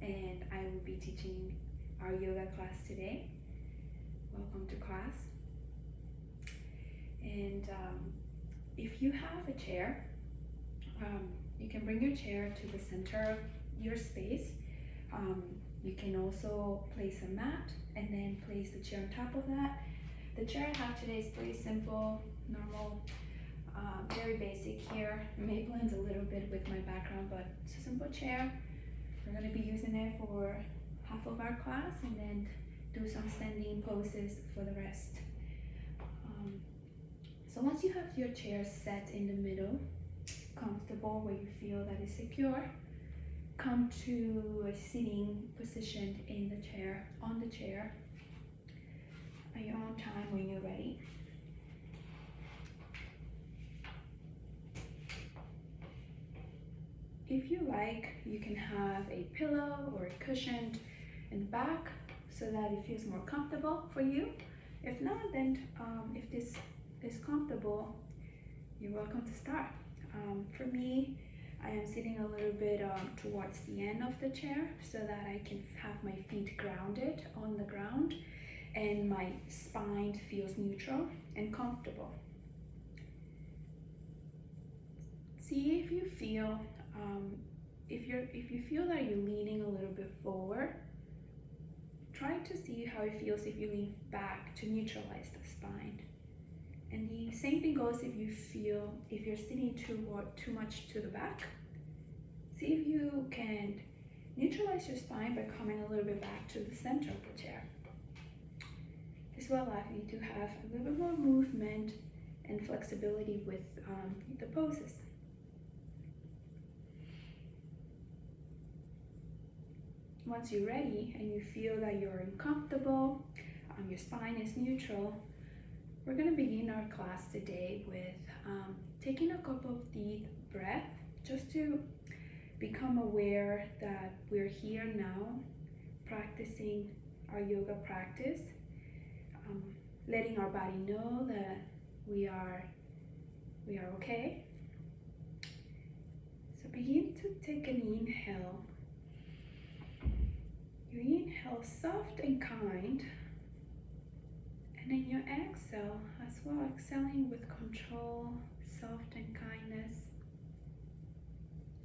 and I will be teaching our yoga class today. Welcome to class. And if you have a chair, you can bring your chair to the center of your space. You can also place a mat and then place the chair on top of that. The chair I have today is pretty simple, normal, very basic here. It may blend a little bit with my background, but it's a simple chair. We're going to be using it for half of our class and then do some standing poses for the rest. So once you have your chair set in the middle, comfortable, where you feel that is secure, come to a sitting position in the chair, on the chair, at your own time when you're ready. If you like, you can have a pillow or a cushion in the back so that it feels more comfortable for you. If not, then if this is comfortable, you're welcome to start. For me, I am sitting a little bit towards the end of the chair so that I can have my feet grounded on the ground and my spine feels neutral and comfortable. See if you feel if you feel that you're leaning a little bit forward, try to see how it feels if you lean back to neutralize the spine. And the same thing goes if you feel if you're sitting too much to the back. See if you can neutralize your spine by coming a little bit back to the center of the chair. This will allow you to have a little bit more movement and flexibility with the poses. Once you're ready and you feel that you're comfortable, your spine is neutral, we're going to begin our class today with taking a couple of deep breaths just to become aware that we're here now practicing our yoga practice, letting our body know that we are okay. So begin to take an inhale. You inhale soft and kind, and then you exhale as well, exhaling with control, soft and kindness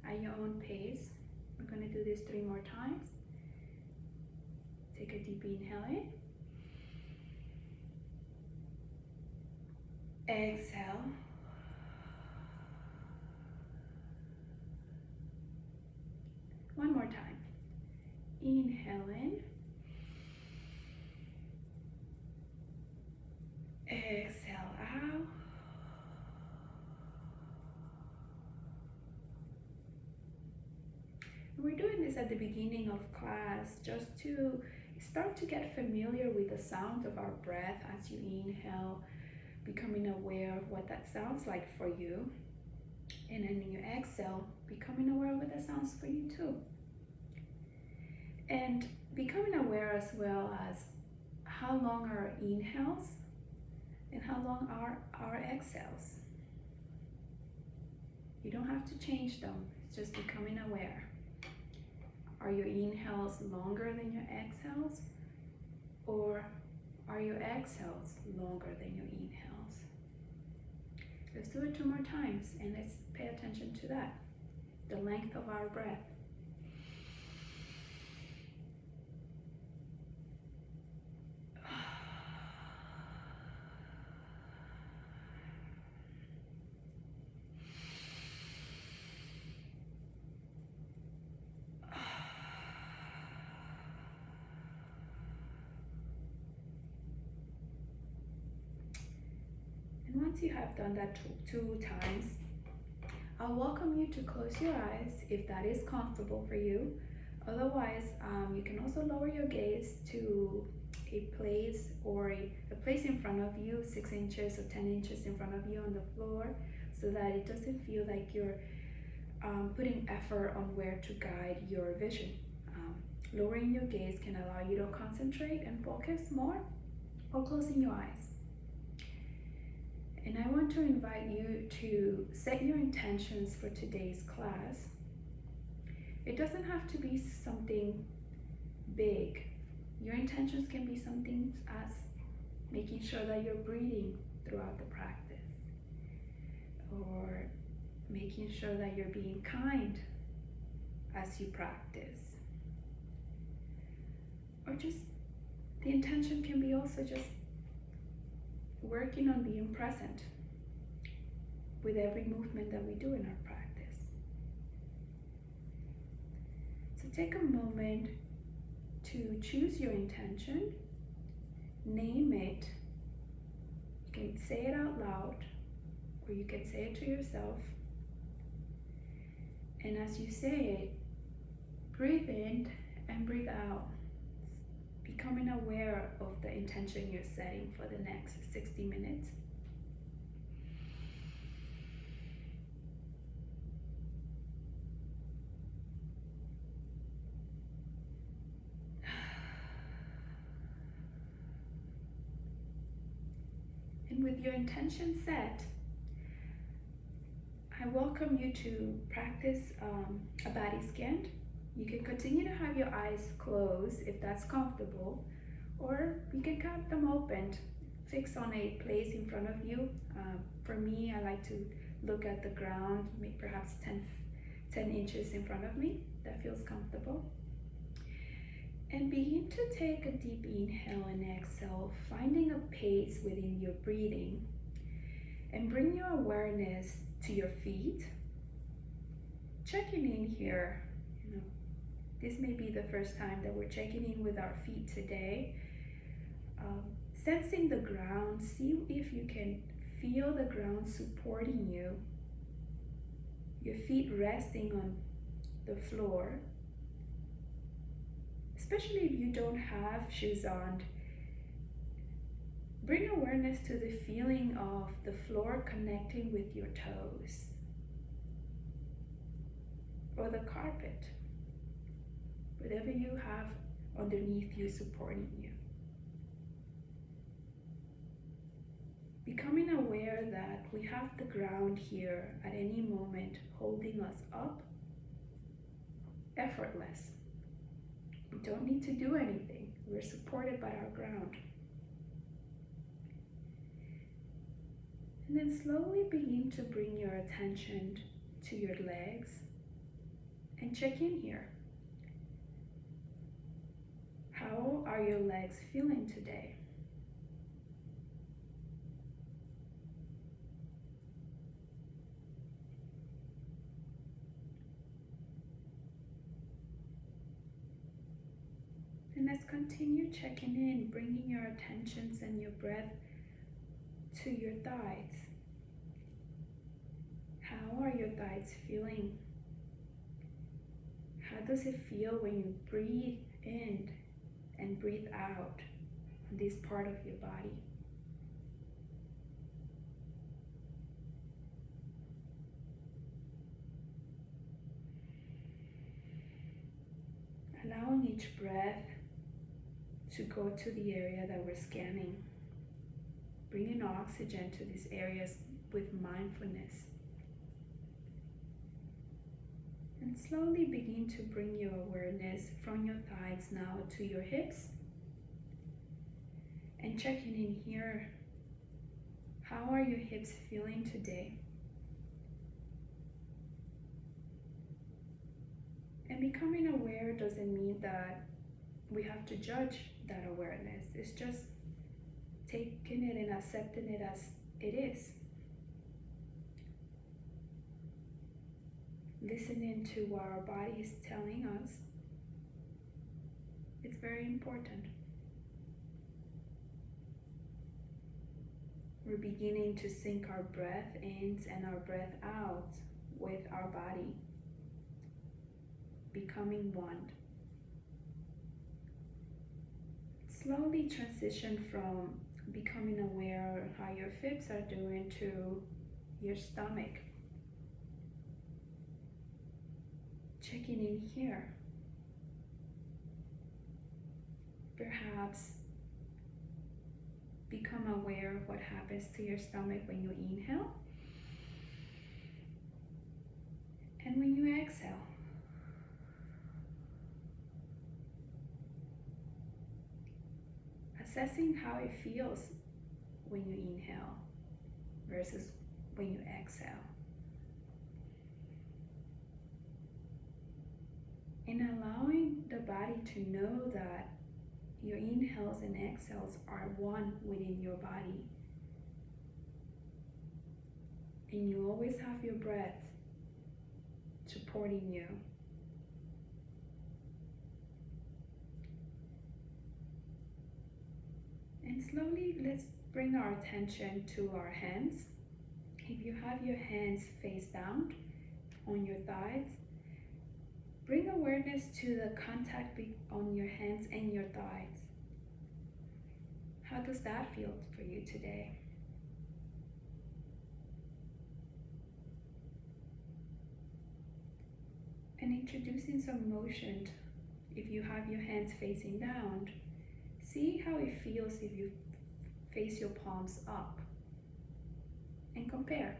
at your own pace. We're going to do this 3 more times. Take a deep inhale in. Exhale. One more time. Inhale in. Exhale out. We're doing this at the beginning of class just to start to get familiar with the sound of our breath as you inhale, becoming aware of what that sounds like for you. And then when you exhale, becoming aware of what that sounds for you too. And becoming aware as well as how long are our inhales and how long are our exhales. You don't have to change them, it's just becoming aware. Are your inhales longer than your exhales, or are your exhales longer than your inhales? Let's do it 2 more times and let's pay attention to that, the length of our breath. Once you have done that two times, I'll welcome you to close your eyes if that is comfortable for you. Otherwise, you can also lower your gaze to a place or a place in front of you, 6 inches or 10 inches in front of you on the floor, so that it doesn't feel like you're putting effort on where to guide your vision. Lowering your gaze can allow you to concentrate and focus more, or closing your eyes. And I want to invite you to set your intentions for today's class It doesn't have to be something big. Your intentions can be something as making sure that you're breathing throughout the practice, or making sure that you're being kind as you practice, or just the intention can be also just working on being present with every movement that we do in our practice. So take a moment to choose your intention, name it. You can say it out loud, or you can say it to yourself. And as you say it, breathe in and breathe out, becoming aware of the intention you're setting for the next 60 minutes. And with your intention set, I welcome you to practice a body scan. You can continue to have your eyes closed if that's comfortable, or you can keep them open, fix on a place in front of you. For me, I like to look at the ground, perhaps 10 inches in front of me. That feels comfortable. And begin to take a deep inhale and exhale, finding a pace within your breathing. And bring your awareness to your feet. Checking in here. This may be the first time that we're checking in with our feet today. Sensing the ground, see if you can feel the ground supporting you. Your feet resting on the floor. Especially if you don't have shoes on, bring awareness to the feeling of the floor connecting with your toes, or the carpet, whatever you have underneath you supporting you. Becoming aware that we have the ground here at any moment holding us up, effortless. We don't need to do anything. We're supported by our ground. And then slowly begin to bring your attention to your legs and check in here. How are your legs feeling today? And let's continue checking in, bringing your attentions and your breath to your thighs. How are your thighs feeling? How does it feel when you breathe in and breathe out on this part of your body? Allowing each breath to go to the area that we're scanning, bringing oxygen to these areas with mindfulness. And slowly begin to bring your awareness from your thighs now to your hips. And checking in here, how are your hips feeling today? And becoming aware doesn't mean that we have to judge that awareness. It's just taking it and accepting it as it is. Listening to what our body is telling us. It's very important. We're beginning to sync our breath in and our breath out with our body, becoming one. Slowly transition from becoming aware of how your hips are doing to your stomach. Checking in here. Perhaps become aware of what happens to your stomach when you inhale and when you exhale. assessing how it feels when you inhale versus when you exhale. And allowing the body to know that your inhales and exhales are one within your body. And you always have your breath supporting you. And slowly, let's bring our attention to our hands. If you have your hands face down on your thighs, bring awareness to the contact on your hands and your thighs. How does that feel for you today? And introducing some motion. If you have your hands facing down, see how it feels if you face your palms up and compare.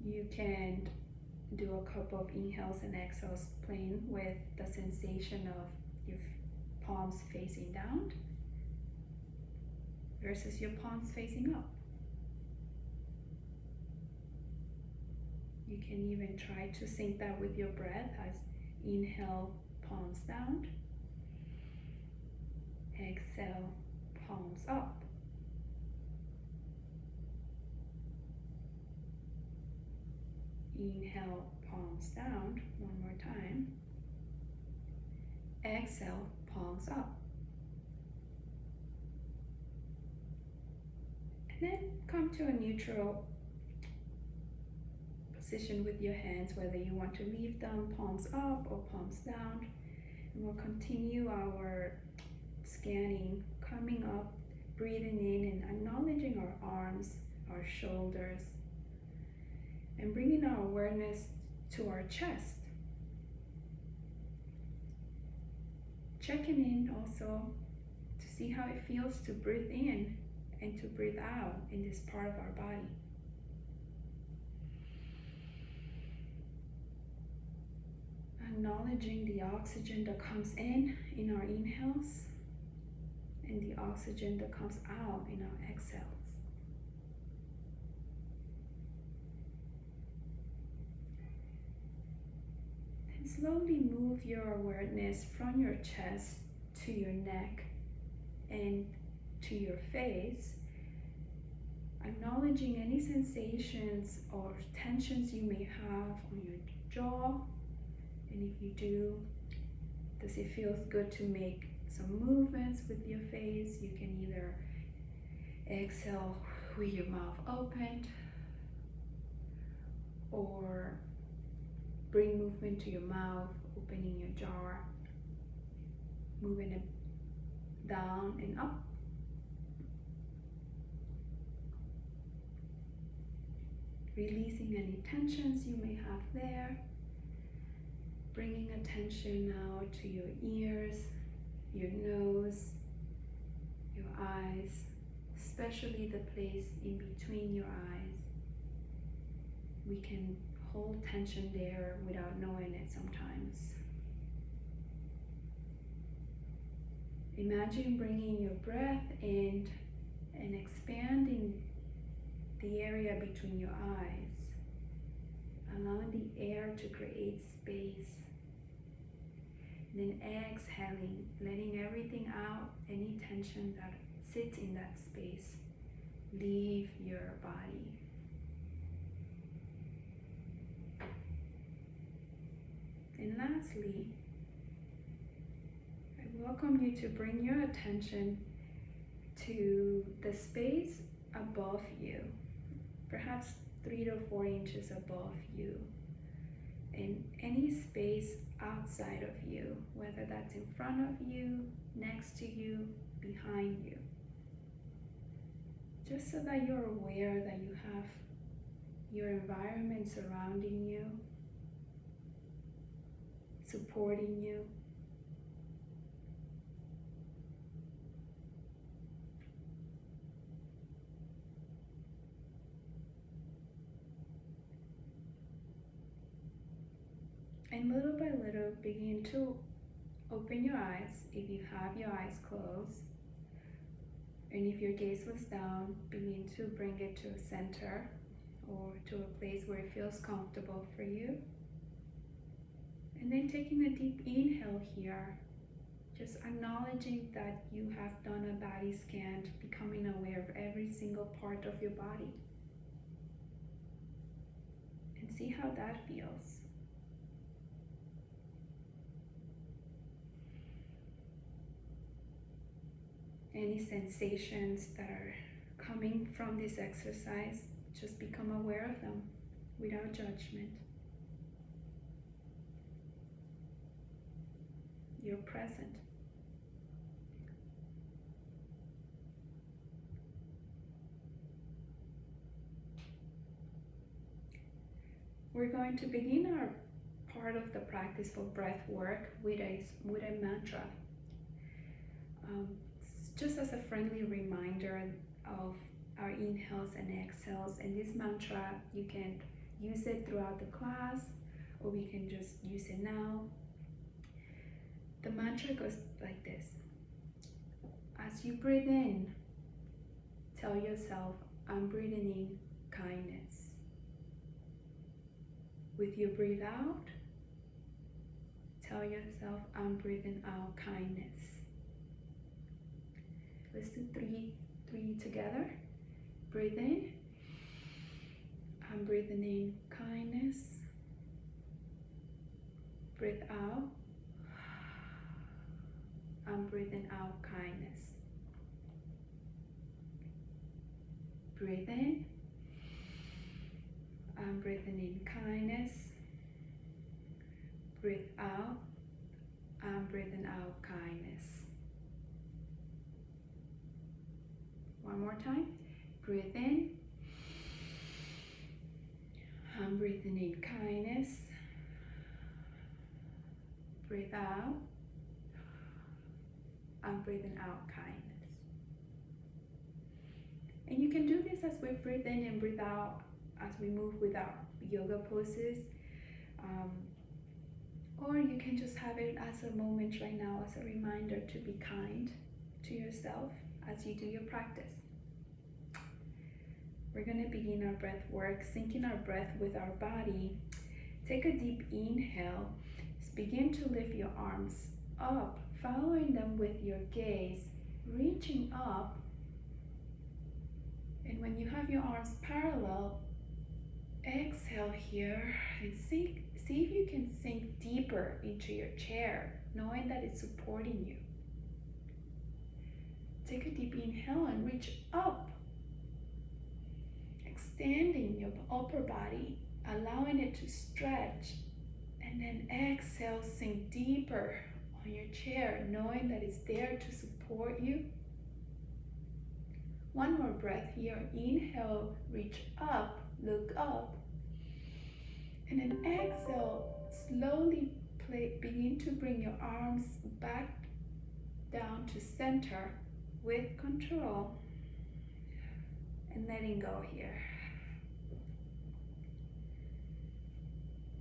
You can do a couple of inhales and exhales playing with the sensation of your palms facing down versus your palms facing up. You can even try to sync that with your breath as inhale, palms down, exhale, palms up. Inhale, palms down, one more time. Exhale, palms up. And then come to a neutral position with your hands, whether you want to leave them palms up or palms down. And we'll continue our scanning, coming up, breathing in and acknowledging our arms, our shoulders, and bringing our awareness to our chest. Checking in also to see how it feels to breathe in and to breathe out in this part of our body. Acknowledging the oxygen that comes in our inhales and the oxygen that comes out in our exhales. And slowly move your awareness from your chest to your neck and to your face, acknowledging any sensations or tensions you may have on your jaw. And if you do, does it feel good to make some movements with your face? You can either exhale with your mouth opened or bring movement to your mouth, opening your jaw, moving it down and up. Releasing any tensions you may have there. Bringing attention now to your ears, your nose, your eyes, especially the place in between your eyes. We can hold tension there without knowing it sometimes. Imagine bringing your breath in and expanding the area between your eyes, allowing the air to create space. Then exhaling, letting everything out, any tension that sits in that space, leave your body. And lastly, I welcome you to bring your attention to the space above you, perhaps 3 to 4 inches above you, and any space outside of you, whether that's in front of you, next to you, behind you. Just so that you're aware that you have your environment surrounding you, supporting you. And little by little begin to open your eyes if you have your eyes closed. And if your gaze was down, begin to bring it to a center or to a place where it feels comfortable for you. And then taking a deep inhale here, just acknowledging that you have done a body scan, becoming aware of every single part of your body. And see how that feels. Any sensations that are coming from this exercise, just become aware of them without judgment. You're present. We're going to begin our part of the practice for breath work with a mantra. Just as a friendly reminder of our inhales and exhales, and this mantra, you can use it throughout the class, or we can just use it now. The mantra goes like this. As you breathe in, tell yourself, I'm breathing in kindness. With your breathe out, tell yourself, I'm breathing out kindness. Let's do three together. Breathe in. I'm breathing in kindness. Breathe out. I'm breathing out kindness. Breathe in. I'm breathing in kindness. Breathe out. I'm breathing out kindness. One more time. Breathe in. I'm breathing in kindness. Breathe out. I'm breathing out kindness. And you can do this as we breathe in and breathe out as we move with our yoga poses. Or you can just have it as a moment right now, as a reminder to be kind to yourself as you do your practice. We're going to begin our breath work, syncing our breath with our body. Take a deep inhale. Begin to lift your arms up, following them with your gaze, reaching up. And when you have your arms parallel, exhale here and see if you can sink deeper into your chair, knowing that it's supporting you. Take a deep inhale and reach up, extending your upper body, allowing it to stretch. And then exhale, sink deeper on your chair, knowing that it's there to support you. One more breath here. Inhale, reach up, look up. And then exhale, slowly begin to bring your arms back down to center with control and letting go here.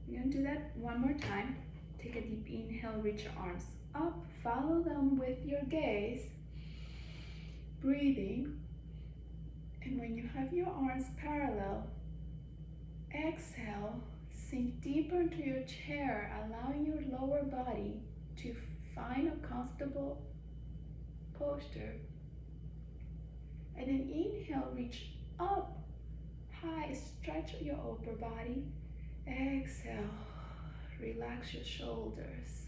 You're going to do that one more time. Take a deep inhale, reach your arms up, follow them with your gaze, breathing. And when you have your arms parallel, exhale, sink deeper into your chair, allowing your lower body to find a comfortable posture. And then inhale, reach up high, stretch your upper body. Exhale, relax your shoulders.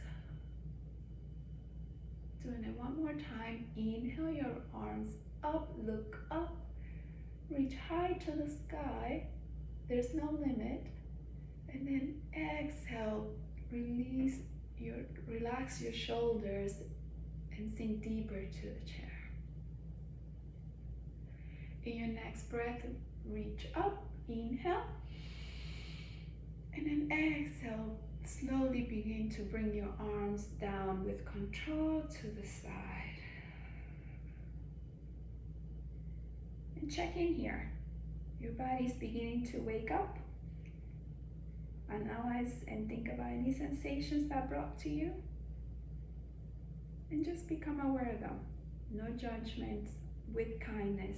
Doing it one more time. Inhale your arms up, look up, reach high to the sky. There's no limit. And then exhale, relax your shoulders and sink deeper to the chair. In your next breath, reach up, inhale. And then exhale, slowly begin to bring your arms down with control to the side. And check in here. Your body's beginning to wake up. Analyze and think about any sensations that brought to you. and just become aware of them. No judgments, with kindness.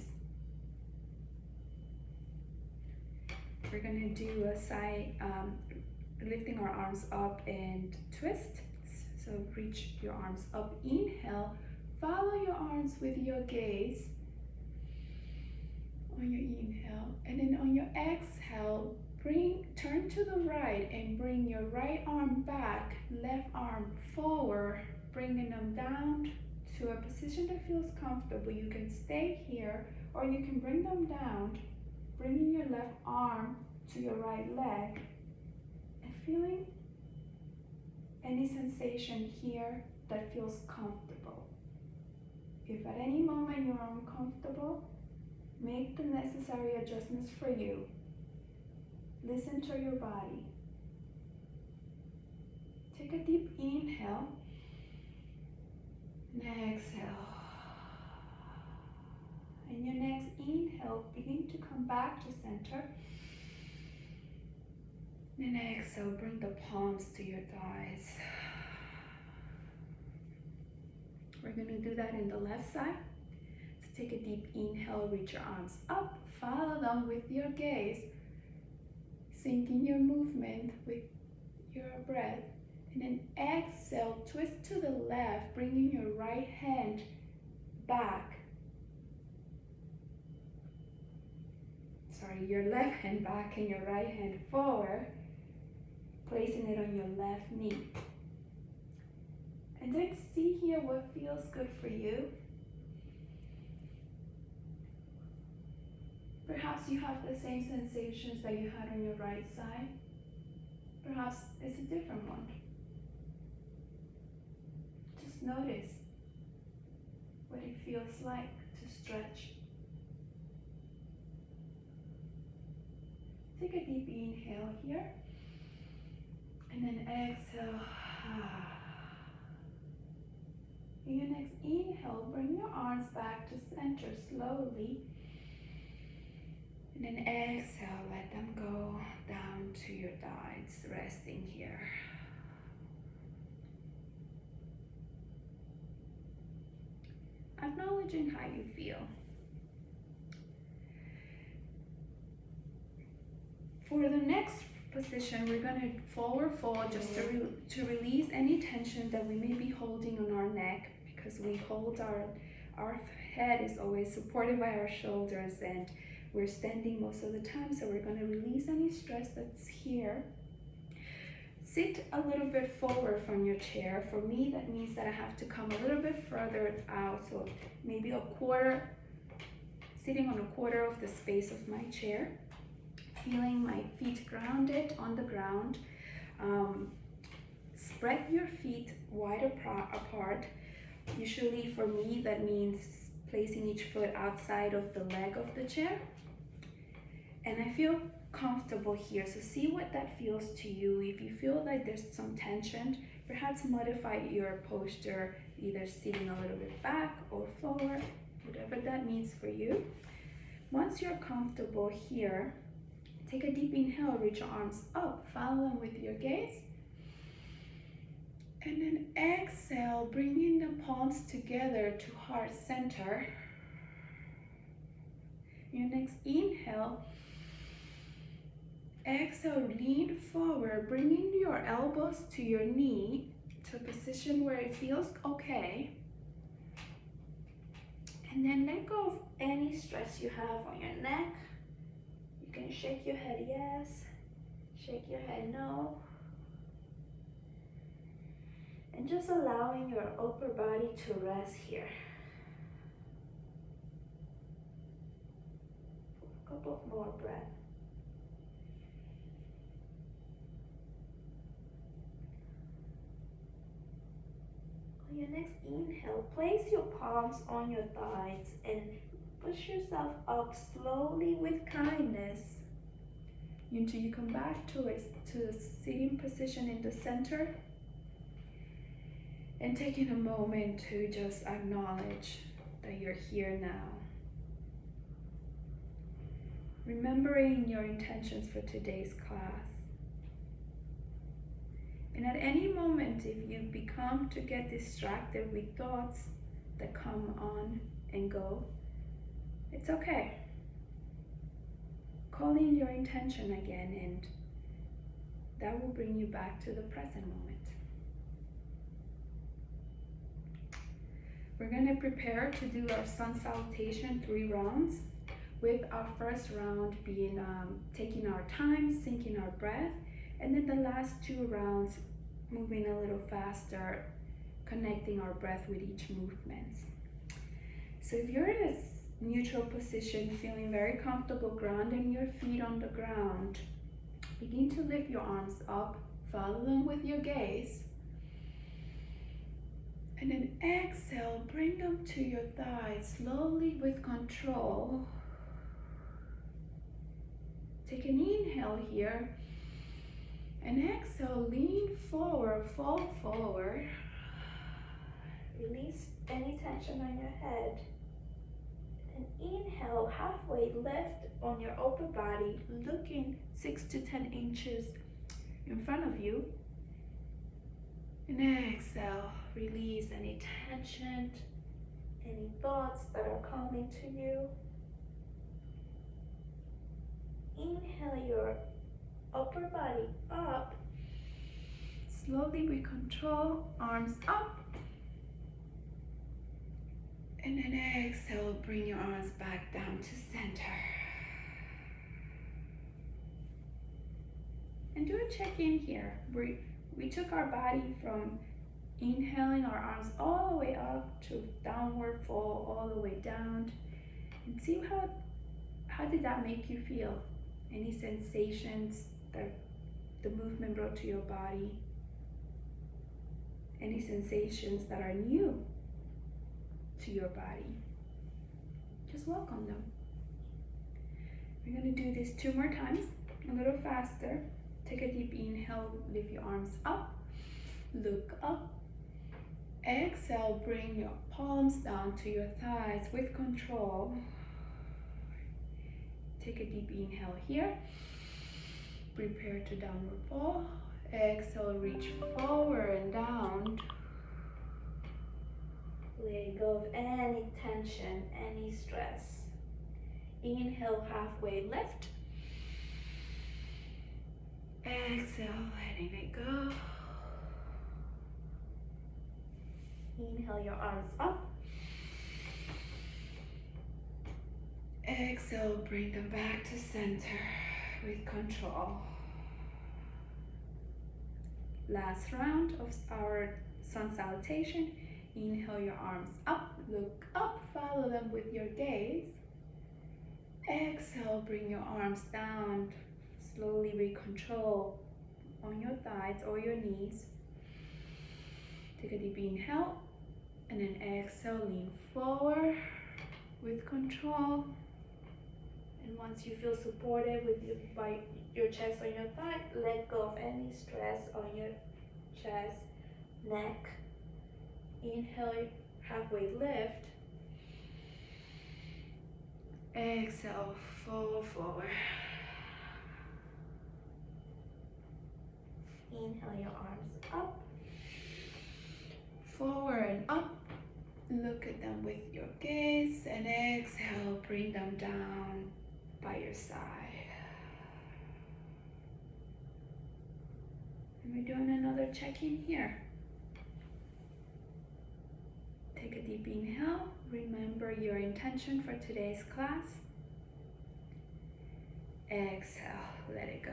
We're gonna do a side, lifting our arms up and twist. So reach your arms up, inhale, follow your arms with your gaze on your inhale, and then on your exhale, turn to the right and bring your right arm back, left arm forward, bringing them down to a position that feels comfortable. You can stay here or you can bring them down, bringing your left arm to your right leg and feeling any sensation here that feels comfortable. If at any moment you're uncomfortable, make the necessary adjustments for you. Listen to your body. Take a deep inhale and exhale. And your next inhale, begin to come back to center. And exhale, bring the palms to your thighs. We're going to do that in the left side. So take a deep inhale, reach your arms up, follow them with your gaze, syncing your movement with your breath. And then exhale, twist to the left, bringing your right hand back. Sorry, your left hand back and your right hand forward, placing it on your left knee. And then see here what feels good for you. Perhaps you have the same sensations that you had on your right side. Perhaps it's a different one. Just notice what it feels like to stretch. Take a deep inhale here, and then exhale. In your next inhale, bring your arms back to center slowly. And then exhale, let them go down to your thighs, resting here. Acknowledging how you feel. For the next position, we're going to forward fold just to release any tension that we may be holding on our neck, because we hold our head is always supported by our shoulders and we're standing most of the time, so we're going to release any stress that's here. Sit a little bit forward from your chair. For me, that means that I have to come a little bit further out, so maybe sitting on a quarter of the space of my chair. Feeling my feet grounded on the ground. Spread your feet wide apart. Usually for me, that means placing each foot outside of the leg of the chair. And I feel comfortable here, so see what that feels to you. If you feel like there's some tension, perhaps modify your posture, either sitting a little bit back or forward, whatever that means for you. Once you're comfortable here, take a deep inhale, reach your arms up, follow them with your gaze. And then exhale, bringing the palms together to heart center. Your next inhale, exhale, lean forward, bringing your elbows to your knee to a position where it feels okay. And then let go of any stress you have on your neck. You can shake your head yes, shake your head no. And just allowing your upper body to rest here. A couple more breaths. On your next inhale, place your palms on your thighs and push yourself up slowly with kindness until you come back to a sitting position in the center. And taking a moment to just acknowledge that you're here now. Remembering your intentions for today's class. And at any moment, if you become to get distracted with thoughts that come on and go, it's okay. Call in your intention again, and that will bring you back to the present moment. We're going to prepare to do our sun salutation 3 rounds, with our first round being taking our time, syncing our breath, and then the last 2 rounds moving a little faster, connecting our breath with each movement. So if you're in a neutral position, feeling very comfortable grounding your feet on the ground, begin to lift your arms up, follow them with your gaze, and then exhale, bring them to your thighs slowly with control. Take an inhale here, and exhale, lean forward, fall forward. Release any tension on your head. And inhale, halfway lift on your upper body, looking 6 to 10 inches in front of you. And exhale, release any tension, any thoughts that are coming to you. Inhale your upper body up, slowly with control, arms up. And then exhale, bring your arms back down to center. And do a check-in here. We took our body from inhaling our arms all the way up to downward fall, all the way down. And see how did that make you feel? Any sensations that the movement brought to your body? Any sensations that are new to your body? Just welcome them. We're going to do this 2 more times, a little faster. Take a deep inhale, lift your arms up, look up. Exhale, bring your palms down to your thighs with control. Take a deep inhale here. Prepare to downward fall. Exhale, reach forward and down. Let go of any tension, any stress. Inhale, halfway lift. Exhale, letting it go. Inhale your arms up. Exhale, bring them back to center with control. Last round of our sun salutation. Inhale your arms up, look up, follow them with your gaze. Exhale, bring your arms down, slowly with control on your thighs or your knees. Take a deep inhale, and then exhale, lean forward with control. And once you feel supported by your chest on your thigh, let go of any stress on your chest, neck. Inhale, halfway lift. Exhale, fall forward. Inhale your arms up, forward and up. Look at them with your gaze, and exhale, bring them down by your side. And we're doing another check-in here. Take a deep inhale. Remember your intention for today's class. Exhale, let it go.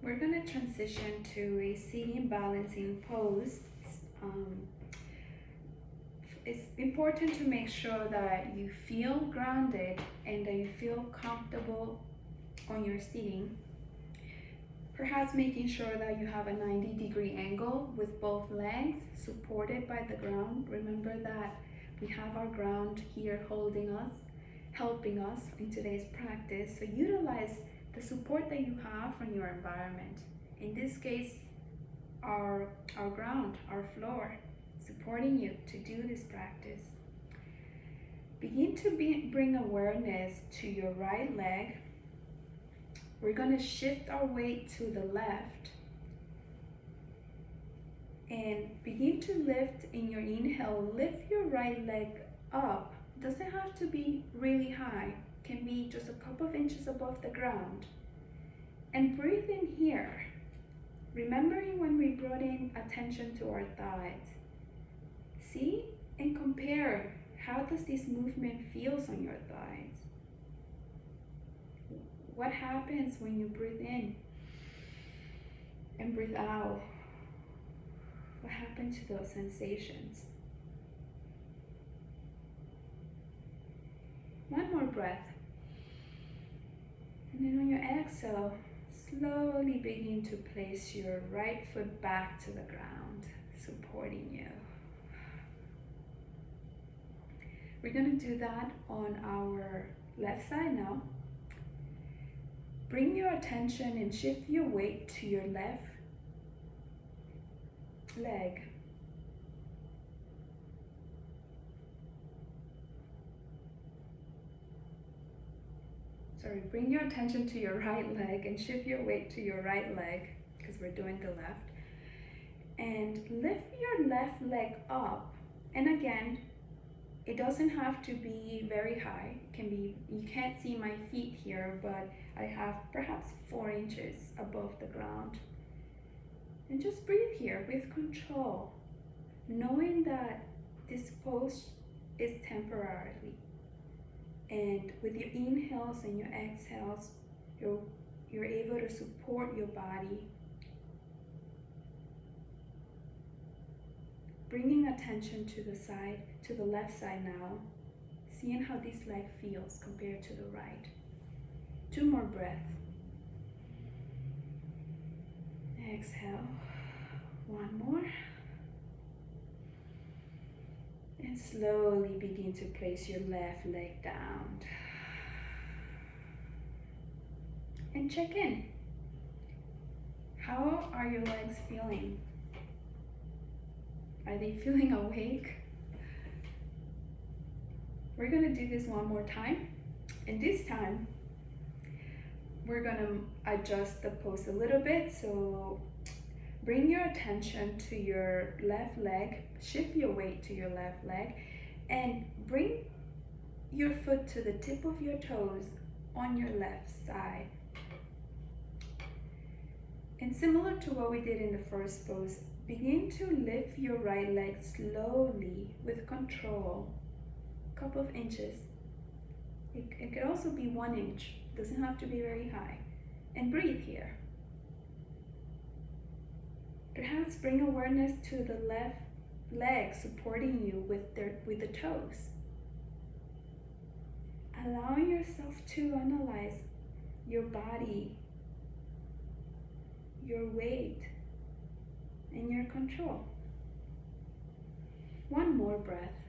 We're going to transition to a sitting balancing pose. It's important to make sure that you feel grounded and that you feel comfortable on your seating. Perhaps making sure that you have a 90-degree angle with both legs supported by the ground. Remember that we have our ground here holding us, helping us in today's practice. So utilize the support that you have from your environment. In this case, our ground, our floor, supporting you to do this practice. Begin to bring awareness to your right leg. We're going to shift our weight to the left and begin to lift in your inhale. Lift your right leg up. Doesn't have to be really high. Can be just a couple of inches above the ground. And breathe in here. Remembering when we brought in attention to our thighs. See and compare. How does this movement feels on your thighs? What happens when you breathe in and breathe out? What happened to those sensations? One more breath. And then on your exhale, slowly begin to place your right foot back to the ground, supporting you. We're going to do that on our left side now. Bring your attention and shift your weight to your left leg. Bring your attention to your right leg and shift your weight to your right leg because we're doing the left. And lift your left leg up. And again, it doesn't have to be very high. It can be, you can't see my feet here, but I have perhaps 4 inches above the ground. And just breathe here with control, knowing that this pose is temporarily. And with your inhales and your exhales, you're able to support your body. Bringing attention to the side, to the left side now, seeing how this leg feels compared to the right. 2 more breaths. Exhale. 1 more. And slowly begin to place your left leg down. And check in. How are your legs feeling? Are they feeling awake? We're going to do this one more time. And this time, we're going to adjust the pose a little bit. So bring your attention to your left leg, shift your weight to your left leg, and bring your foot to the tip of your toes on your left side. And similar to what we did in the first pose, begin to lift your right leg slowly with control, a couple of inches. It could also be 1 inch, doesn't have to be very high. And breathe here. Perhaps bring awareness to the left leg supporting you with the toes. Allowing yourself to analyze your body, your weight, and your control. 1 more breath.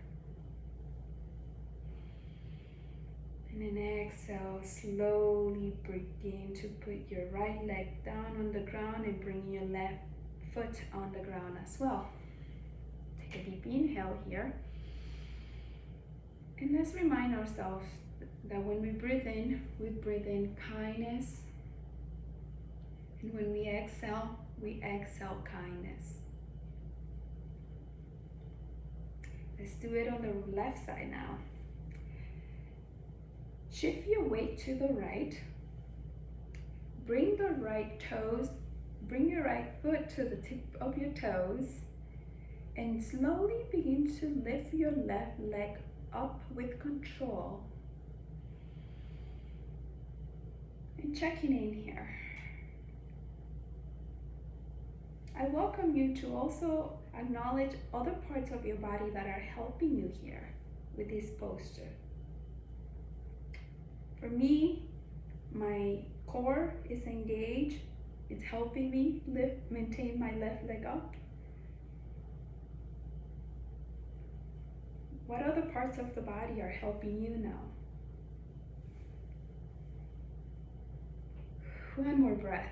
And then exhale, slowly begin to put your right leg down on the ground and bring your left foot on the ground as well. Take a deep inhale here. And let's remind ourselves that when we breathe in kindness. And when we exhale kindness. Let's do it on the left side now. Shift your weight to the right. Bring your right foot to the tip of your toes. And slowly begin to lift your left leg up with control. And checking in here. I welcome you to also acknowledge other parts of your body that are helping you here with this posture. For me, my core is engaged. It's helping me maintain my left leg up. What other parts of the body are helping you now? 1 more breath.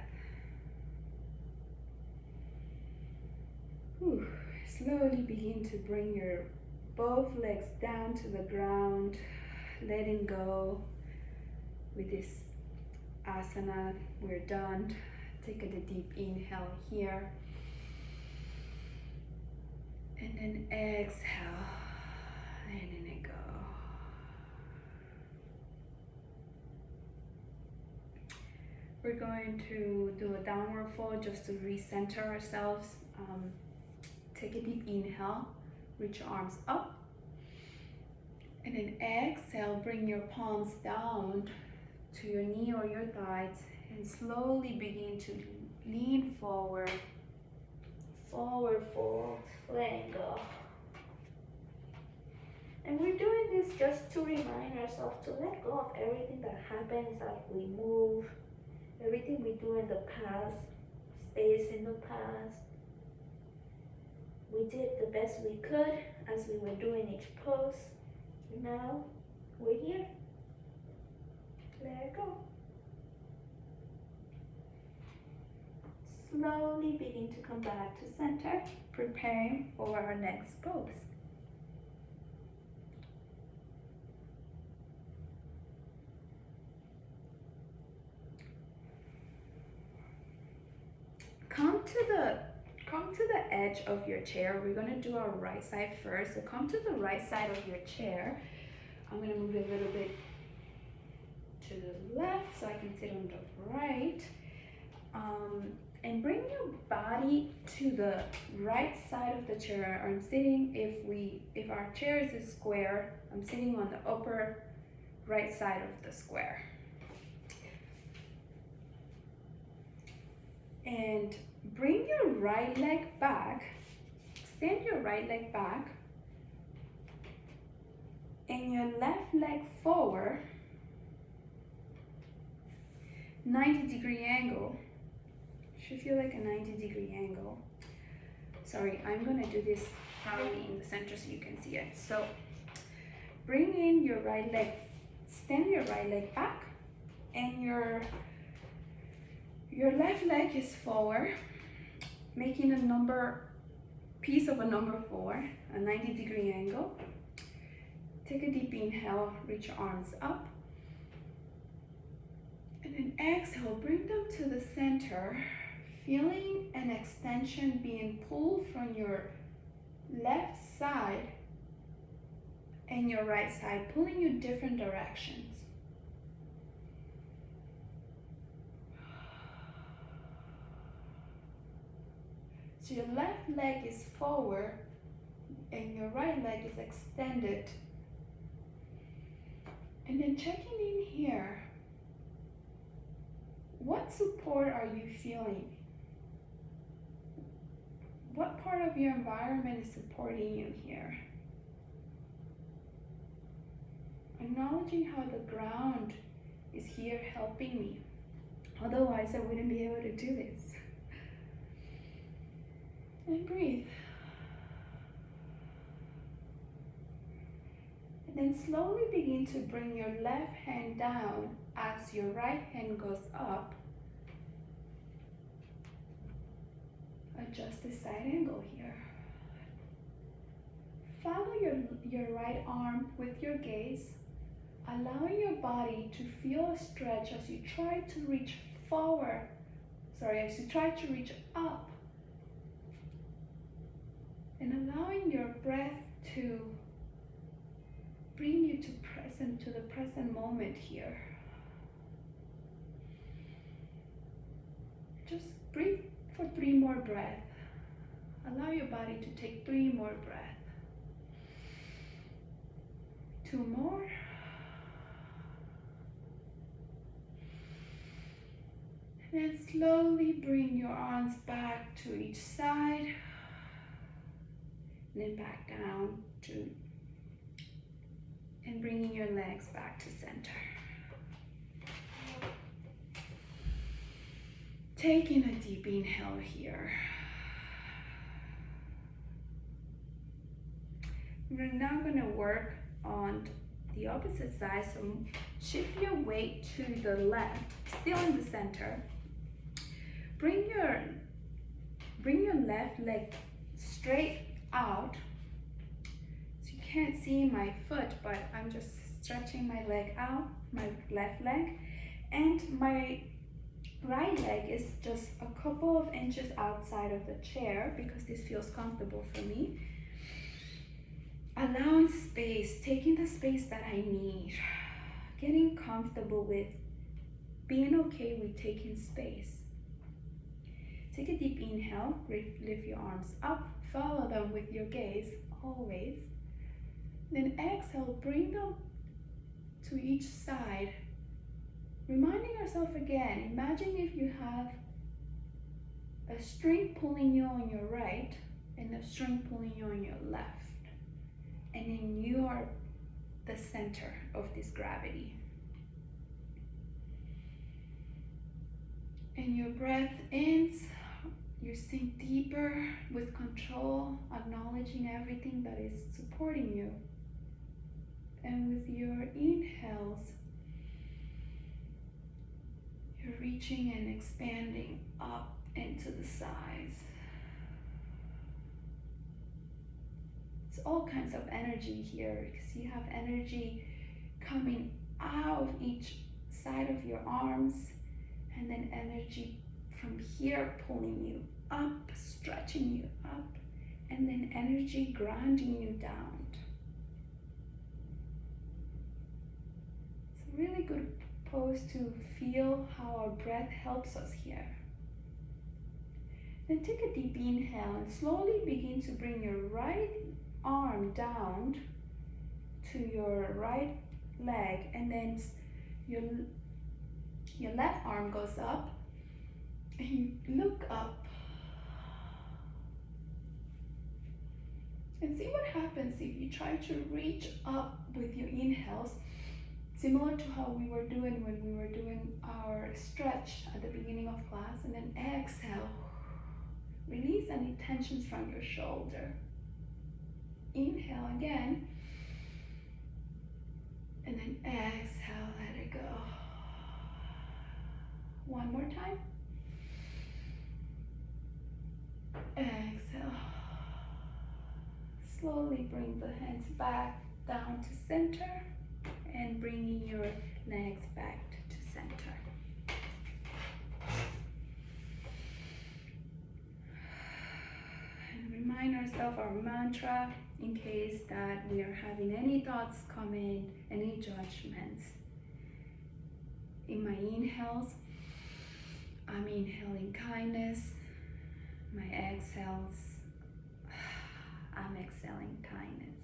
Slowly begin to bring your both legs down to the ground, letting go with this asana. We're done. Take a deep inhale here. And then exhale, letting it go. We're going to do a downward fold just to recenter ourselves. Take a deep inhale, reach your arms up. And then exhale, bring your palms down to your knee or your thighs and slowly begin to lean forward. Forward fold, letting go. And we're doing this just to remind ourselves to let go of everything that happens as we move. Everything we do in the past stays in the past. We did the best we could as we were doing each pose. Now we're here. Let it go. Slowly begin to come back to center, preparing for our next pose. Come to the edge of your chair. We're going to do our right side first. So come to the right side of your chair. I'm going to move it a little bit to the left so I can sit on the right. And bring your body to the right side of the chair. I'm sitting, if our chair is a square, I'm sitting on the upper right side of the square. And bring your right leg back, extend your right leg back, and your left leg forward, 90-degree angle. Should feel like a 90-degree angle. Sorry, I'm gonna do this probably in the center so you can see it. So bring in your right leg, extend your right leg back, and your left leg is forward, making a piece of a number 4, a 90-degree angle. Take a deep inhale, reach your arms up. And then exhale, bring them to the center, feeling an extension being pulled from your left side and your right side, pulling you different directions. So your left leg is forward and your right leg is extended. And then checking in here, what support are you feeling? What part of your environment is supporting you here? Acknowledging how the ground is here helping me. Otherwise, I wouldn't be able to do this. And breathe. And then slowly begin to bring your left hand down as your right hand goes up. Adjust the side angle here. Follow your right arm with your gaze, allowing your body to feel a stretch as you try to reach forward. As you try to reach up. And allowing your breath to bring you to the present moment here. Just breathe for 3 more breaths. Allow your body to take 3 more breaths. 2 more. And then slowly bring your arms back to each side. And then back down and bringing your legs back to center. Taking a deep inhale here. We're now going to work on the opposite side, so shift your weight to the left, still in the center. Bring your left leg straight out so you can't see my foot, but I'm just stretching my leg out, my left leg, and my right leg is just a couple of inches outside of the chair because this feels comfortable for me. Allowing space, taking the space that I need, getting comfortable with being okay with taking space. Take a deep inhale, lift your arms up, follow them with your gaze, always. Then exhale, bring them to each side. Reminding yourself again, imagine if you have a string pulling you on your right and a string pulling you on your left. And then you are the center of this gravity. And your breath ins, you sink deeper with control, acknowledging everything that is supporting you. And with your inhales, you're reaching and expanding up into the sides. It's all kinds of energy here because you have energy coming out of each side of your arms, and then energy from here pulling you up, stretching you up, and then energy grounding you down. It's a really good pose to feel how our breath helps us here. Then take a deep inhale and slowly begin to bring your right arm down to your right leg, and then your left arm goes up and you look up and see what happens if you try to reach up with your inhales, similar to how we were doing when we were doing our stretch at the beginning of class. And then exhale, release any tensions from your shoulder. Inhale again, and then exhale, let it go. One more time. Exhale. Slowly bring the hands back down to center and bringing your legs back to center. And remind ourselves our mantra in case that we are having any thoughts come in, any judgments. In my inhales, I'm inhaling kindness. My exhales, I'm exhaling kindness.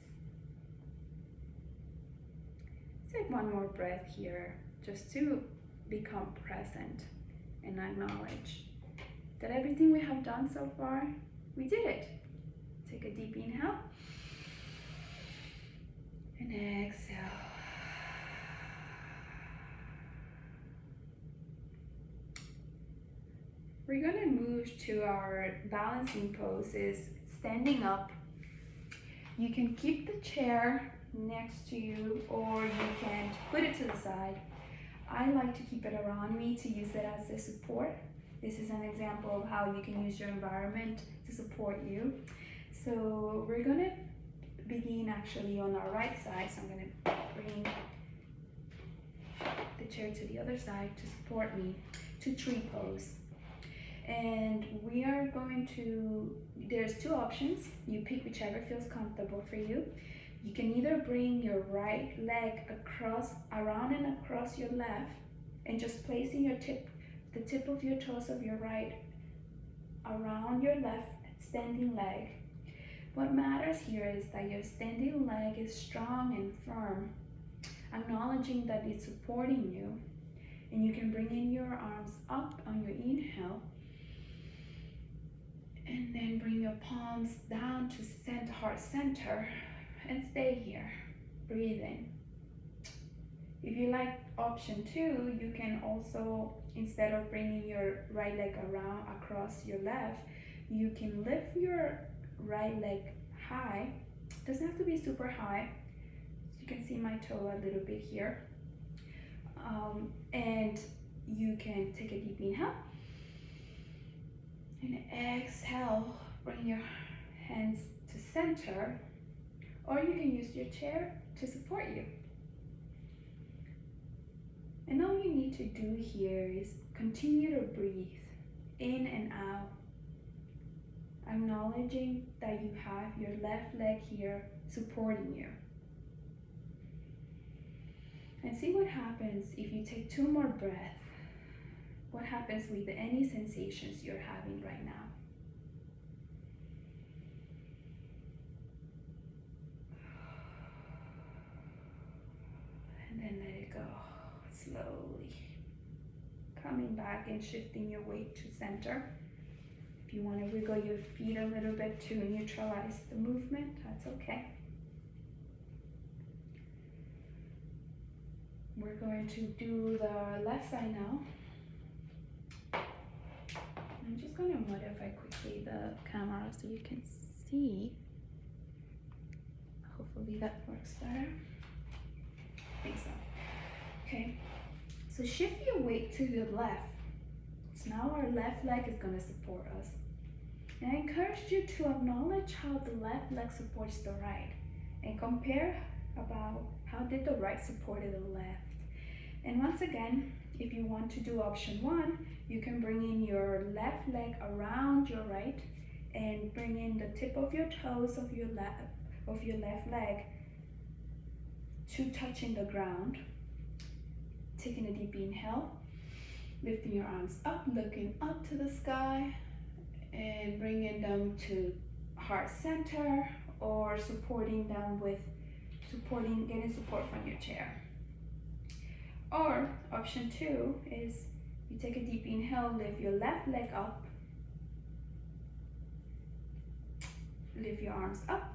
Take one more breath here just to become present and acknowledge that everything we have done so far, we did it. Take a deep inhale and exhale. We're going to move to our balancing poses, standing up. You can keep the chair next to you, or you can put it to the side. I like to keep it around me to use it as a support. This is an example of how you can use your environment to support you. So we're going to begin actually on our right side. So I'm going to bring the chair to the other side to support me, to tree pose. And we are going to, there's two options. You pick whichever feels comfortable for you. You can either bring your right leg around and across your left, and just placing the tip of your toes of your right around your left standing leg. What matters here is that your standing leg is strong and firm, acknowledging that it's supporting you. And you can bring in your arms up on your inhale, and then bring your palms down to heart center and stay here. Breathe in. If you like option 2, you can also, instead of bringing your right leg across your left, you can lift your right leg high. Doesn't have to be super high. You can see my toe a little bit here. And you can take a deep inhale and exhale. Bring your hands to center, or you can use your chair to support you. And all you need to do here is continue to breathe in and out, acknowledging that you have your left leg here supporting you. And see what happens if you take 2 more breaths. What happens with any sensations you're having right now? And then let it go slowly. Coming back and shifting your weight to center. If you want to wiggle your feet a little bit to neutralize the movement, that's okay. We're going to do the left side now. I'm just going to modify quickly the camera so you can see. Hopefully that works better. I think so. Okay, so shift your weight to the left. So now our left leg is going to support us. And I encourage you to acknowledge how the left leg supports the right and compare about how did the right support the left. And once again, if you want to do option 1, you can bring in your left leg around your right and bring in the tip of your toes of your left leg to touching the ground. Taking a deep inhale, lifting your arms up, looking up to the sky, and bringing them to heart center, or supporting them with getting support from your chair. Or option 2 is you take a deep inhale, lift your left leg up, lift your arms up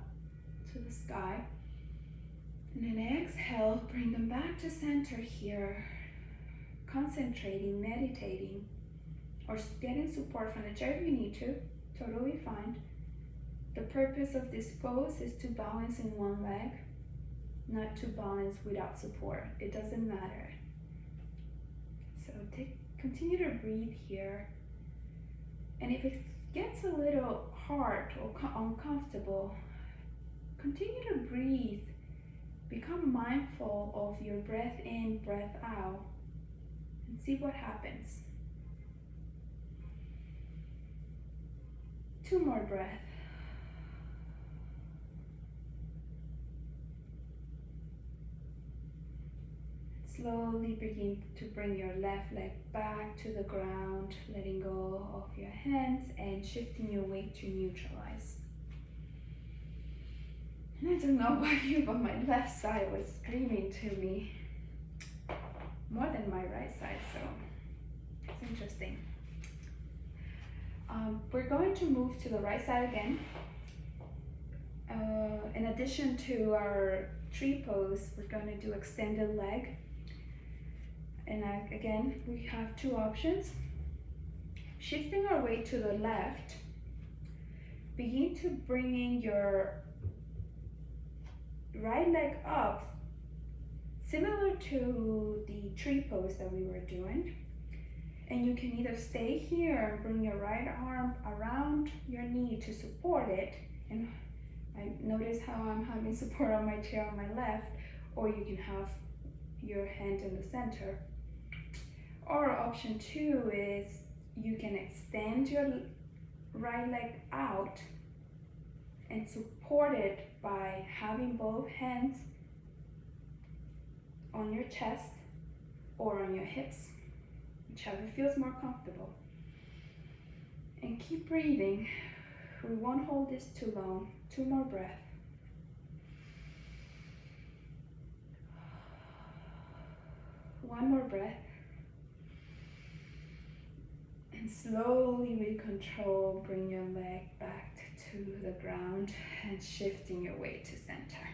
to the sky, and then exhale, bring them back to center here, concentrating, meditating, or getting support from the chair if you need to, totally fine. The purpose of this pose is to balance in one leg, not to balance without support. It doesn't matter. So continue to breathe here. And if it gets a little hard or uncomfortable, continue to breathe. Become mindful of your breath in, breath out, and see what happens. 2 more breaths. Slowly begin to bring your left leg back to the ground, letting go of your hands and shifting your weight to neutralize. And I don't know about you, but my left side was screaming to me more than my right side, so it's interesting. We're going to move to the right side again. In addition to our tree pose, we're going to do extended leg. And again, we have 2 options. Shifting our weight to the left, begin to bring in your right leg up, similar to the tree pose that we were doing. And you can either stay here and bring your right arm around your knee to support it, and I notice how I'm having support on my chair on my left, or you can have your hand in the center. Or option 2 is you can extend your right leg out and support it by having both hands on your chest or on your hips, whichever feels more comfortable. And keep breathing. We won't hold this too long. 2 more breaths. One more breath. And slowly with control, bring your leg back to the ground and shifting your weight to center.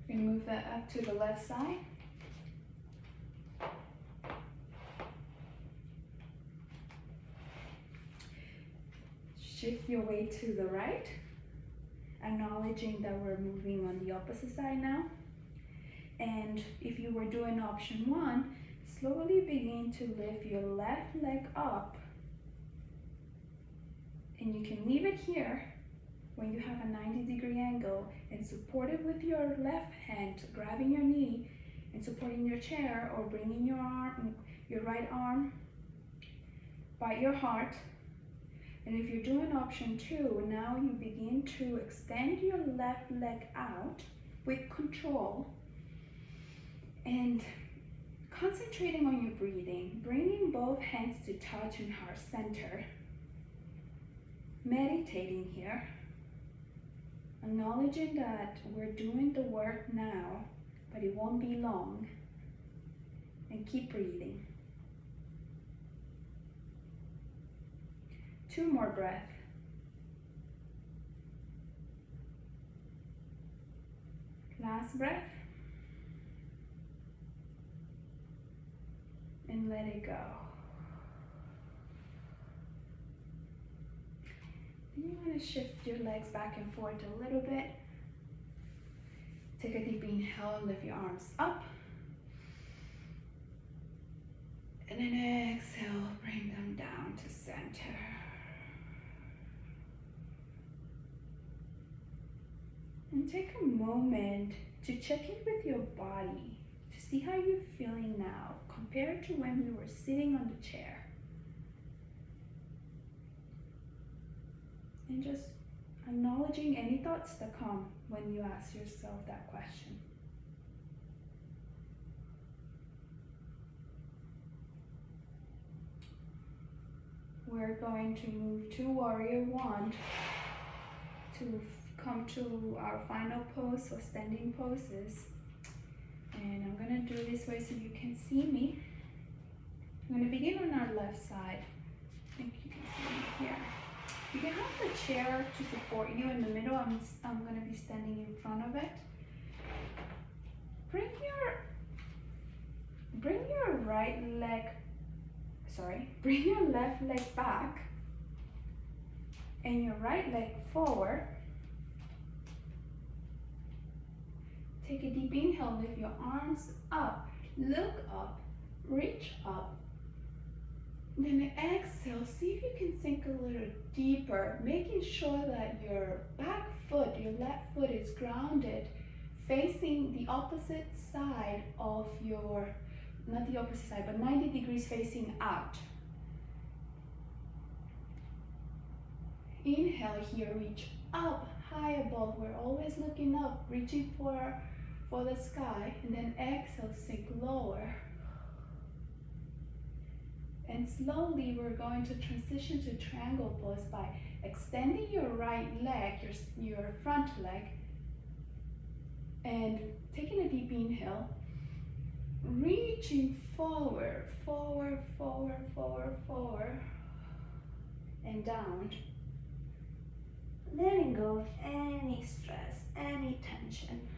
We're going to move that up to the left side. Shift your weight to the right, acknowledging that we're moving on the opposite side now. And if you were doing option 1, slowly begin to lift your left leg up. And you can leave it here, when you have a 90-degree angle and support it with your left hand, grabbing your knee and supporting your chair, or bringing your right arm by your heart. And if you're doing option 2, now you begin to extend your left leg out with control and concentrating on your breathing, bringing both hands to touch in heart center, meditating here, acknowledging that we're doing the work now, but it won't be long, and keep breathing. 2 more breaths. Last breath. And let it go. Then you want to shift your legs back and forth a little bit. Take a deep inhale, lift your arms up. And then exhale, bring them down to center. And take a moment to check in with your body, to see how you're feeling now compared to when you were sitting on the chair. And just acknowledging any thoughts that come when you ask yourself that question. We're going to move to Warrior 1 to come to our final pose or standing poses. And I'm going to do this way so you can see me. I'm going to begin on our left side. I think you can see me here. You can have the chair to support you in the middle. I'm going to be standing in front of it. Bring your bring your left leg back and your right leg forward. Take a deep inhale, lift your arms up, look up, reach up. Then exhale, see if you can sink a little deeper, making sure that your back foot, your left foot is grounded, facing the opposite side of your, not the opposite side, but 90 degrees facing out. Inhale here, reach up, high above. We're always looking up, reaching for the sky, and then exhale, sink lower. And slowly we're going to transition to triangle pose by extending your right leg, your front leg, and taking a deep inhale, reaching forward, forward, forward, forward, forward, and down. Letting go of any stress, any tension.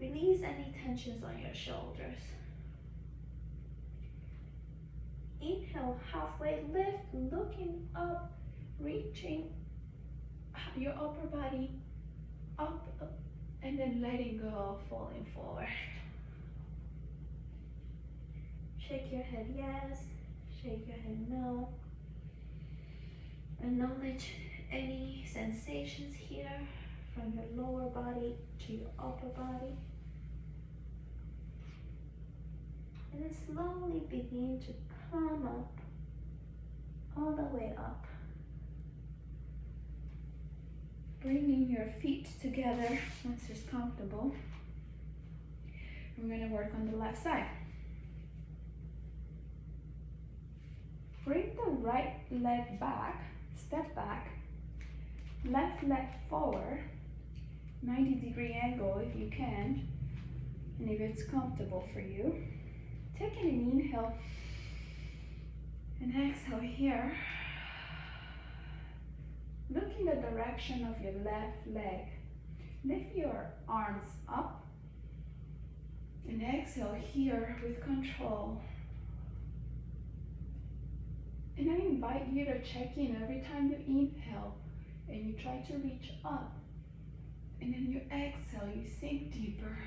Release any tensions on your shoulders. Inhale, halfway lift, looking up, reaching your upper body up, and then letting go, falling forward. Shake your head yes, shake your head no. Acknowledge any sensations here from your lower body to your upper body. And then slowly begin to come up, all the way up. Bringing your feet together once it's comfortable. We're going to work on the left side. Bring the right leg back, step back, left leg forward, 90-degree angle if you can, and if it's comfortable for you. Taking an inhale and exhale here. Look in the direction of your left leg. Lift your arms up and exhale here with control. And I invite you to check in every time you inhale and you try to reach up. And then you exhale, you sink deeper.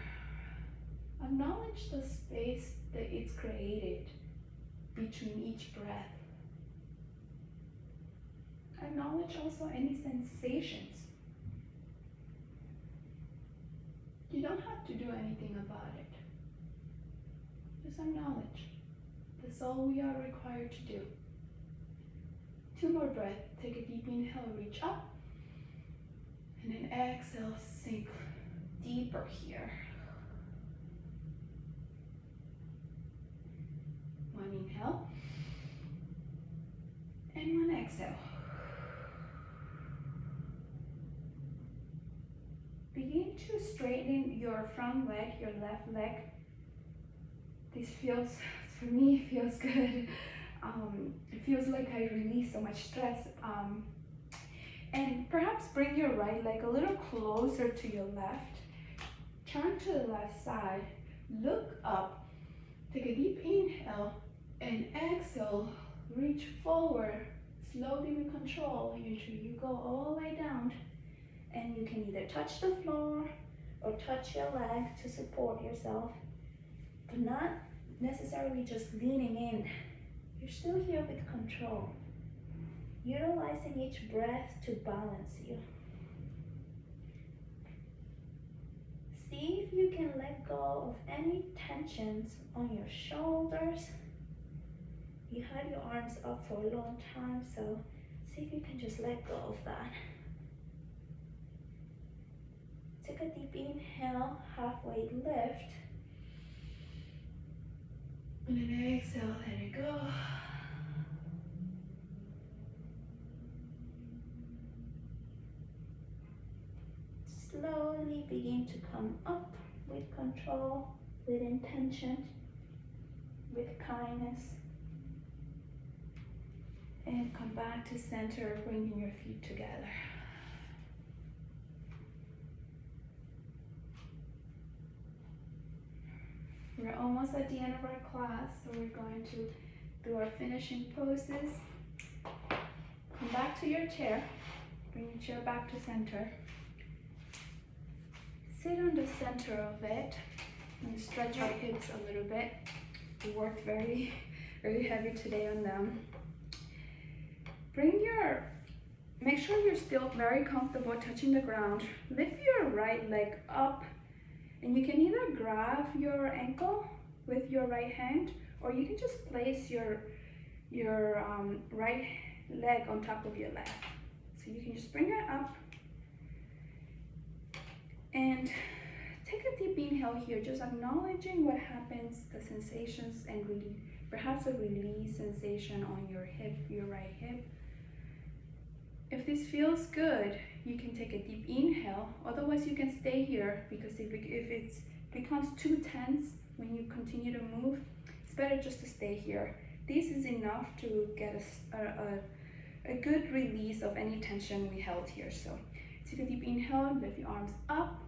Acknowledge the space that it's created between each breath. Acknowledge also any sensations. You don't have to do anything about it. Just acknowledge. That's all we are required to do. 2 more breaths. Take a deep inhale, reach up. And then exhale, sink deeper here. 1 inhale. And 1 exhale. Begin to straighten your front leg, your left leg. This feels, for me, it feels good. It feels like I release so much stress. And perhaps bring your right leg a little closer to your left. Turn to the left side. Look up. Take a deep inhale and exhale. Reach forward. Slowly with control until you go all the way down. And you can either touch the floor or touch your leg to support yourself, but not necessarily just leaning in. You're still here with control, utilizing each breath to balance you. See if you can let go of any tensions on your shoulders. You had your arms up for a long time, so see if you can just let go of that. Take a deep inhale, halfway lift. And then exhale, let it go. Slowly begin to come up with control, with intention, with kindness. And come back to center, bringing your feet together. We're almost at the end of our class, so we're going to do our finishing poses. Come back to your chair. Bring your chair back to center. Sit on the center of it and stretch our hips a little bit. We worked very heavy today on them. Make sure you're still very comfortable touching the ground. Lift your right leg up, and you can either grab your ankle with your right hand, or you can just place your right leg on top of your left. So you can just bring it up and take a deep inhale here, just acknowledging what happens, the sensations, and perhaps a release sensation on your hip, your right hip. If this feels good, you can take a deep inhale. Otherwise, you can stay here, because if it becomes too tense when you continue to move, it's better just to stay here. This is enough to get a good release of any tension we held here. So take a deep inhale, lift your arms up,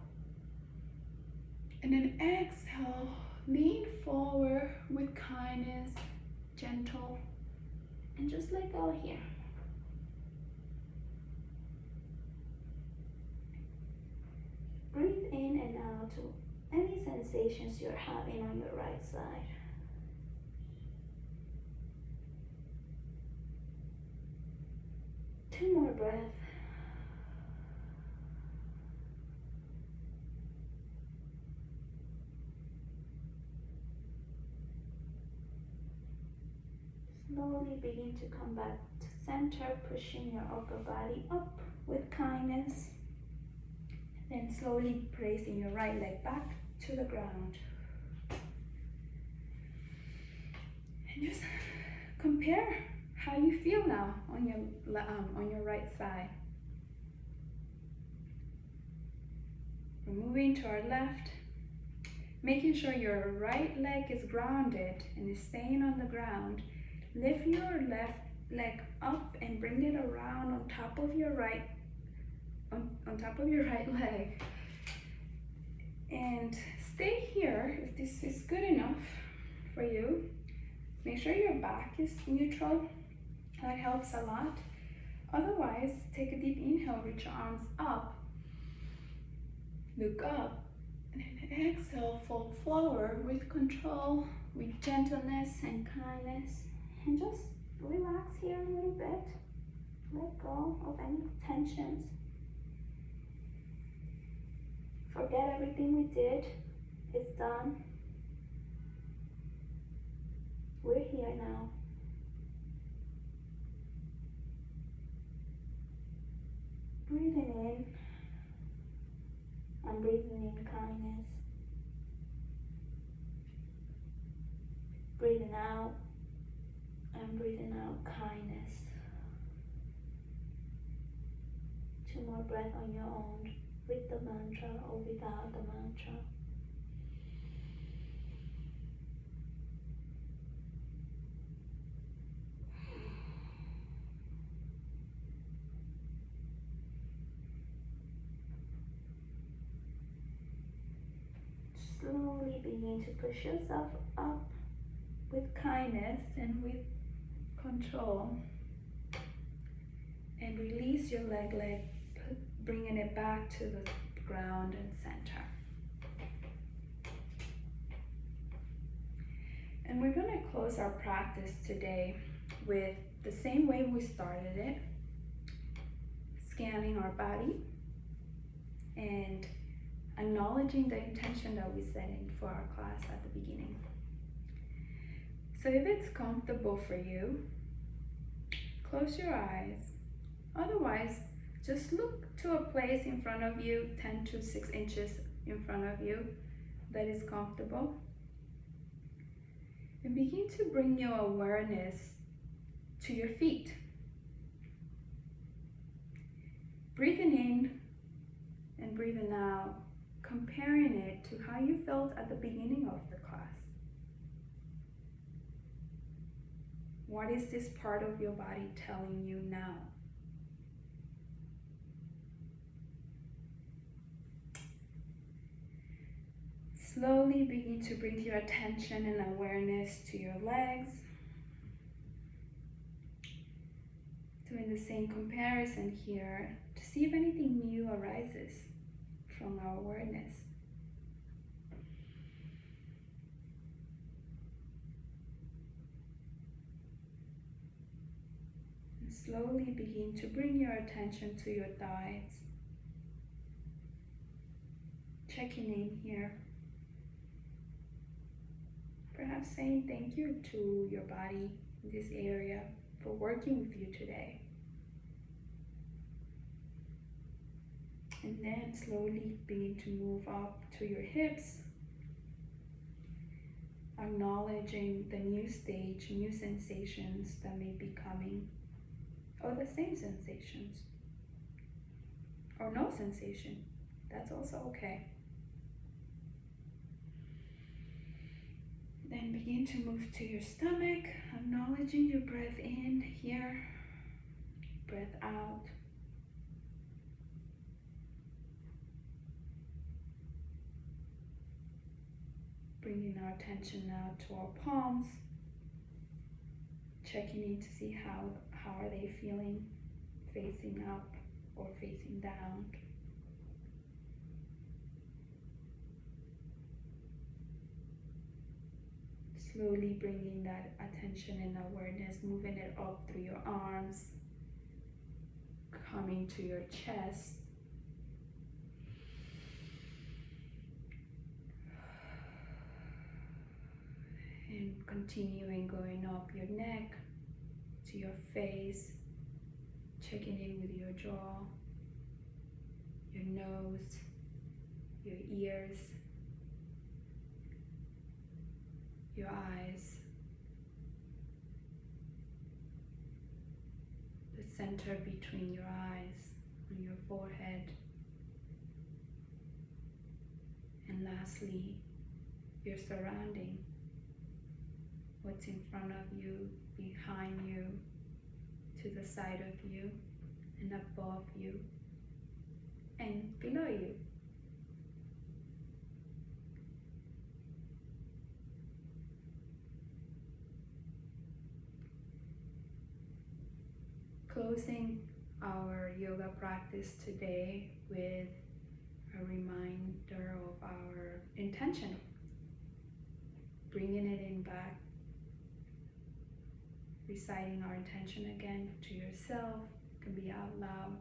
and then exhale, lean forward with kindness, gentle, and just let go here. Breathe in and out to any sensations you're having on your right side. Two more breaths. Slowly begin to come back to center, pushing your upper body up with kindness. Then slowly placing your right leg back to the ground. And just compare how you feel now on your right side. We're moving to our left, making sure your right leg is grounded and is staying on the ground. Lift your left leg up and bring it around on top of your right leg, and stay here if this is good enough for you. Make sure your back is neutral. That helps a lot. Otherwise, take a deep inhale, reach your arms up, look up, and then exhale, fold forward with control, with gentleness and kindness, and just relax here a little bit. Let go of any tensions. Forget everything we did. It's done. We're here now. Breathing in and breathing in kindness. Breathing out and breathing out kindness. 2 more breaths on your own, with the mantra or without the mantra. Slowly begin to push yourself up with kindness and with control. And release your leg, bringing it back to the ground and center. And we're going to close our practice today with the same way we started it, scanning our body and acknowledging the intention that we set in for our class at the beginning. So if it's comfortable for you, close your eyes. Otherwise, just look to a place in front of you, 10 to 6 inches in front of you, that is comfortable. And begin to bring your awareness to your feet. Breathing in and breathing out, comparing it to how you felt at the beginning of the class. What is this part of your body telling you now? Slowly begin to bring your attention and awareness to your legs. Doing the same comparison here to see if anything new arises from our awareness. And slowly begin to bring your attention to your thighs. Checking in here. Perhaps saying thank you to your body in this area for working with you today. And then slowly begin to move up to your hips, acknowledging the new stage, new sensations that may be coming, or the same sensations, or no sensation. That's also okay. Then begin to move to your stomach, acknowledging your breath in here, breath out. Bringing our attention now to our palms, checking in to see how are they feeling, facing up or facing down. Slowly bringing that attention and awareness, moving it up through your arms, coming to your chest. And continuing going up your neck to your face, checking in with your jaw, your nose, your ears, your eyes, the center between your eyes, on your forehead, and lastly, your surrounding, what's in front of you, behind you, to the side of you, and above you, and below you. Closing our yoga practice today with a reminder of our intention, bringing it in back, reciting our intention again to yourself, can be out loud.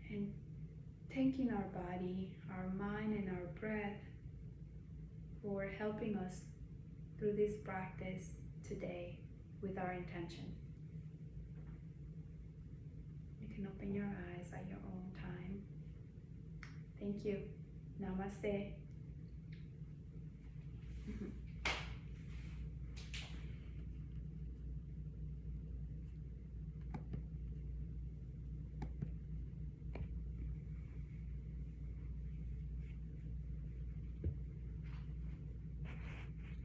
And thanking our body, our mind, and our breath for helping us through this practice today with our intention. You can open your eyes at your own time. Thank you. Namaste.